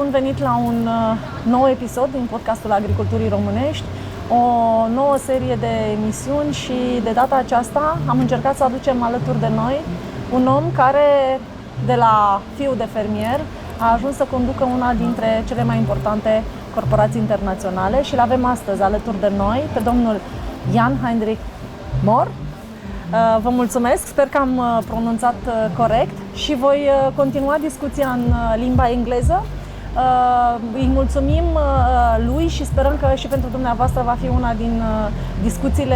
bun venit la un nou episod din Podcastul Agriculturii Românești, o nouă serie de emisiuni și de data aceasta am încercat să aducem alături de noi un om care, de la fiu de fermier, a ajuns să conducă una dintre cele mai importante corporații internaționale și îl avem astăzi alături de noi pe domnul Hendrik Mohr. Vă mulțumesc, sper că am pronunțat corect și voi continua discuția în limba engleză. Îi mulțumim lui și sperăm că și pentru dumneavoastră va fi una din discuțiile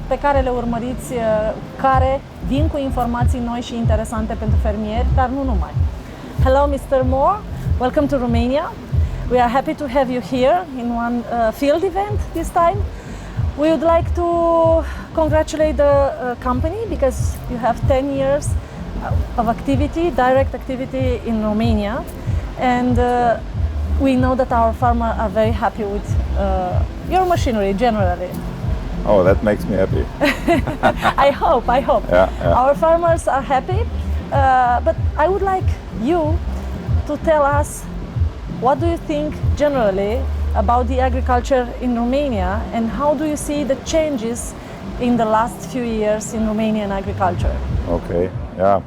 pe care le urmăriți, care vin cu informații noi și interesante pentru fermieri, dar nu numai. Hello, Mr. Mohr. Welcome to Romania. We are happy to have you here in one field event this time. We would like to congratulate the company because you have 10 years of activity, direct activity in Romania, and we know that our farmers are very happy with your machinery generally. Oh, that makes me happy. I hope. Yeah. Our farmers are happy, but I would like you to tell us what do you think generally about the agriculture in Romania, and how do you see the changes in the last few years in Romanian agriculture? Okay, yeah.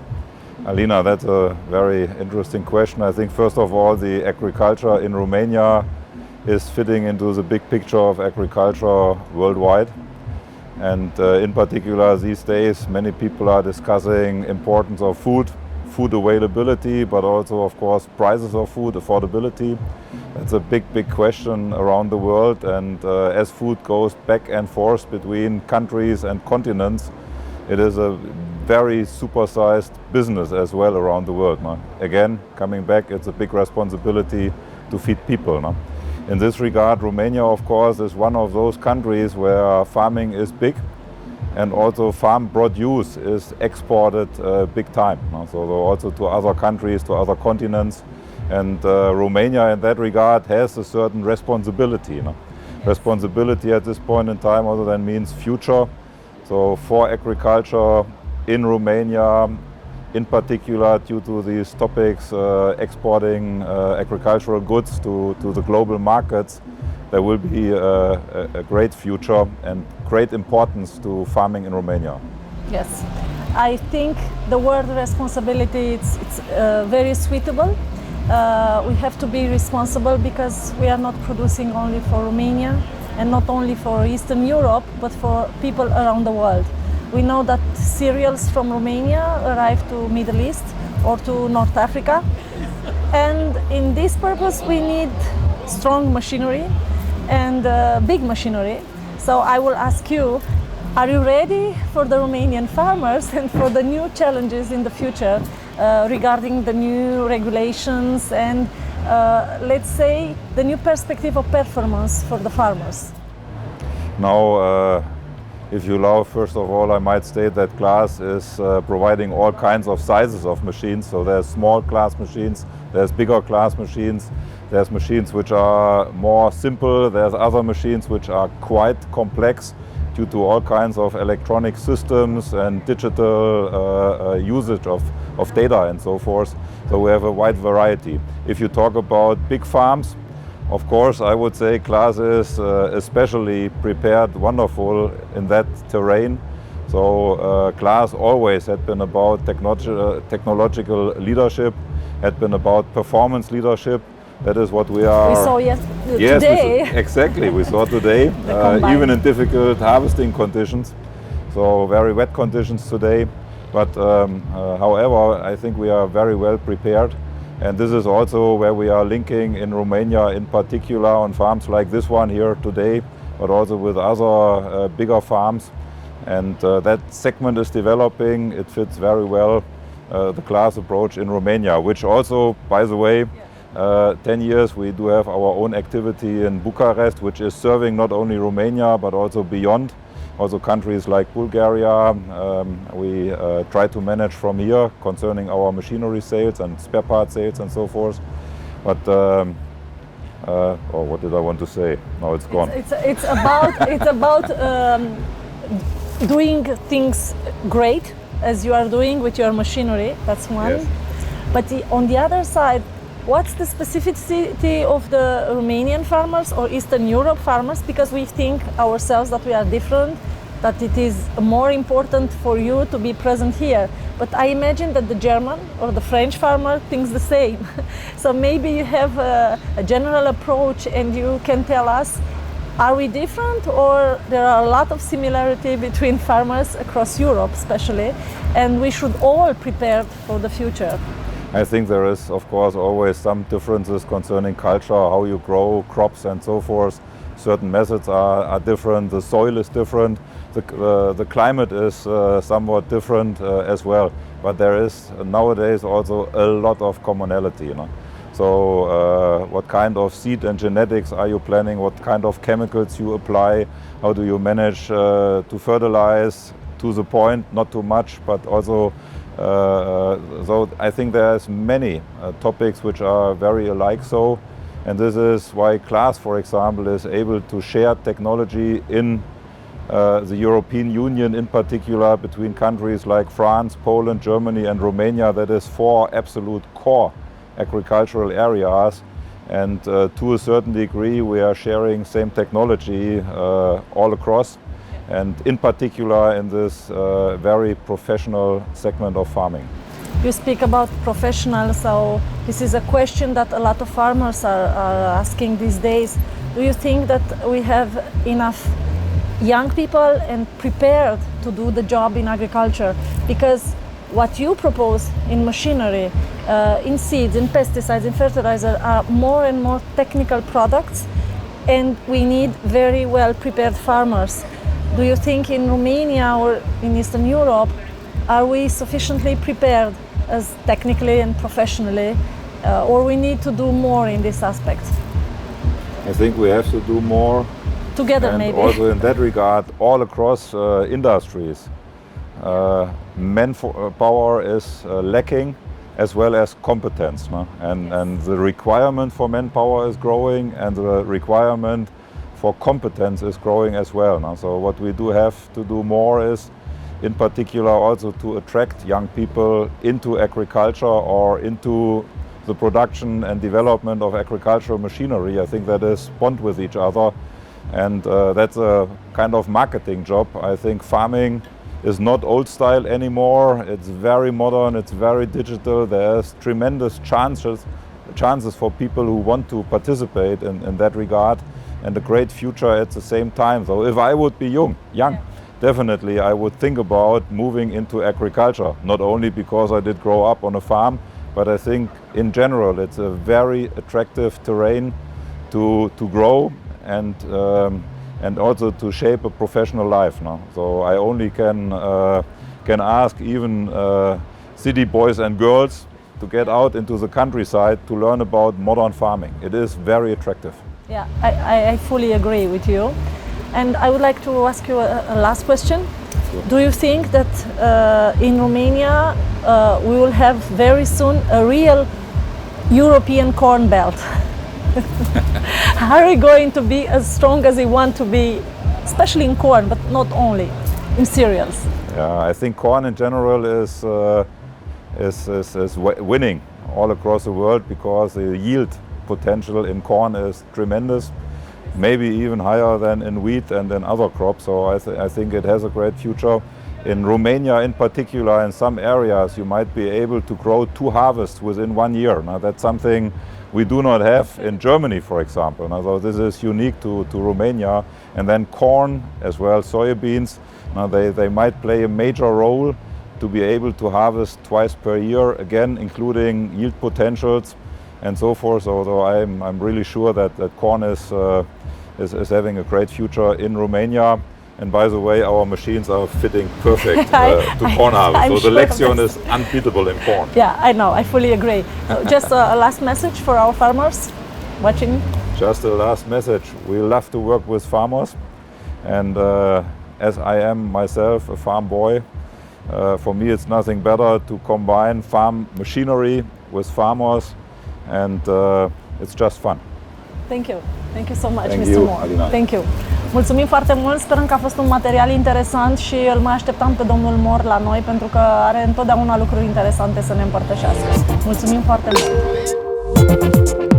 Alina, that's a very interesting question. I think first of all, the agriculture in Romania is fitting into the big picture of agriculture worldwide. And in particular these days, many people are discussing importance of food availability, but also of course prices of food, affordability. That's a big question around the world, and as food goes back and forth between countries and continents, it is a very supersized business as well around the world. No? Again, coming back, it's a big responsibility to feed people. No? In this regard, Romania of course is one of those countries where farming is big, and also farm produce is exported big time. No? So also to other countries, to other continents. And Romania in that regard has a certain responsibility. No? Responsibility at this point in time also then means future. So for agriculture in Romania, in particular due to these topics, exporting agricultural goods to the global markets, there will be a great future and great importance to farming in Romania. Yes, I think the word responsibility it's very suitable. We have to be responsible because we are not producing only for Romania and not only for Eastern Europe, but for people around the world. We know that cereals from Romania arrive to Middle East or to North Africa, and in this purpose we need strong machinery and big machinery. So I will ask you, are you ready for the Romanian farmers and for the new challenges in the future regarding the new regulations and let's say the new perspective of performance for the farmers? Now, if you allow, first of all, I might state that CLAAS is providing all kinds of sizes of machines. So there's small CLAAS machines, there's bigger CLAAS machines, there's machines which are more simple, there's other machines which are quite complex due to all kinds of electronic systems and digital usage of data and so forth. So we have a wide variety. If you talk about big farms, of course, I would say CLAAS is especially prepared, wonderful in that terrain. So CLAAS always had been about technological leadership, had been about performance leadership. That is what we are. We saw today. Exactly, we saw today, even in difficult harvesting conditions. So very wet conditions today. But however, I think we are very well prepared. And this is also where we are linking in Romania, in particular on farms like this one here today, but also with other bigger farms. And that segment is developing. It fits very well the CLAAS approach in Romania, which also, by the way, 10 years we do have our own activity in Bucharest, which is serving not only Romania, but also beyond. Also countries like Bulgaria, we try to manage from here concerning our machinery sales and spare part sales and so forth. But what did I want to say? No, it's gone. It's about doing things great as you are doing with your machinery. That's one. Yes. But on the other side, what's the specificity of the Romanian farmers or Eastern Europe farmers? Because we think ourselves that we are different, that it is more important for you to be present here. But I imagine that the German or the French farmer thinks the same. So maybe you have a general approach and you can tell us, are we different, or there are a lot of similarity between farmers across Europe especially, and we should all prepare for the future? I think there is, of course, always some differences concerning culture, how you grow crops and so forth. Certain methods are different, the soil is different, the climate is somewhat different as well. But there is nowadays also a lot of commonality. You know? So what kind of seed and genetics are you planning, what kind of chemicals you apply, how do you manage to fertilize to the point, not too much, but also so I think there's many topics which are very alike. So, and this is why CLAAS, for example, is able to share technology in the European Union, in particular between countries like France, Poland, Germany, and Romania. That is 4 absolute core agricultural areas, and to a certain degree, we are sharing same technology all across. And in particular in this very professional segment of farming. You speak about professional, so this is a question that a lot of farmers are asking these days. Do you think that we have enough young people and prepared to do the job in agriculture? Because what you propose in machinery, in seeds, in pesticides, in fertilizer are more and more technical products, and we need very well prepared farmers. Do you think in Romania or in Eastern Europe, are we sufficiently prepared as technically and professionally, or we need to do more in this aspect? I think we have to do more. Together, and maybe. Also in that regard, all across industries, manpower is lacking, as well as competence. No? And the requirement for manpower is growing, and the requirement for competence is growing as well. No? So what we do have to do more is, in particular, also to attract young people into agriculture or into the production and development of agricultural machinery. I think that is bond with each other, and that's a kind of marketing job. I think farming is not old style anymore. It's very modern, it's very digital. There's tremendous chances for people who want to participate in that regard, and a great future at the same time. So if I would be young, definitely I would think about moving into agriculture, not only because I did grow up on a farm, but I think in general it's a very attractive terrain to grow and also to shape a professional life. No? So I only can ask even city boys and girls to get out into the countryside to learn about modern farming. It is very attractive. Yeah, I fully agree with you. And I would like to ask you a last question. Sure. Do you think that in Romania we will have very soon a real European corn belt? Are we going to be as strong as we want to be, especially in corn, but not only, in cereals? Yeah, I think corn in general is winning all across the world, because the yield potential in corn is tremendous, maybe even higher than in wheat and in other crops. So I think it has a great future. In Romania in particular, in some areas you might be able to grow 2 harvests within 1 year. Now that's something we do not have in Germany, for example. Now, so this is unique to Romania. And then corn as well, soybeans, now they might play a major role to be able to harvest twice per year, again including yield potentials and so forth. So I'm really sure that corn is having a great future in Romania. And by the way, our machines are fitting perfect to corn harvest. So the Lexion is unbeatable in corn. Yeah, I know, I fully agree. So just a last message for our farmers watching. Just a last message. We love to work with farmers. And as I am myself a farm boy, for me it's nothing better to combine farm machinery with farmers, and it's just fun. Thank you. Thank you so much, Thank Mr. you, Mohr. Alina. Thank you. Mulțumim foarte mult, sperăm că a fost un material interesant și îl mai așteptam pe domnul Mohr la noi, pentru că are întotdeauna lucruri interesante să ne împărtășească. Mulțumim foarte mult! Mulțumesc!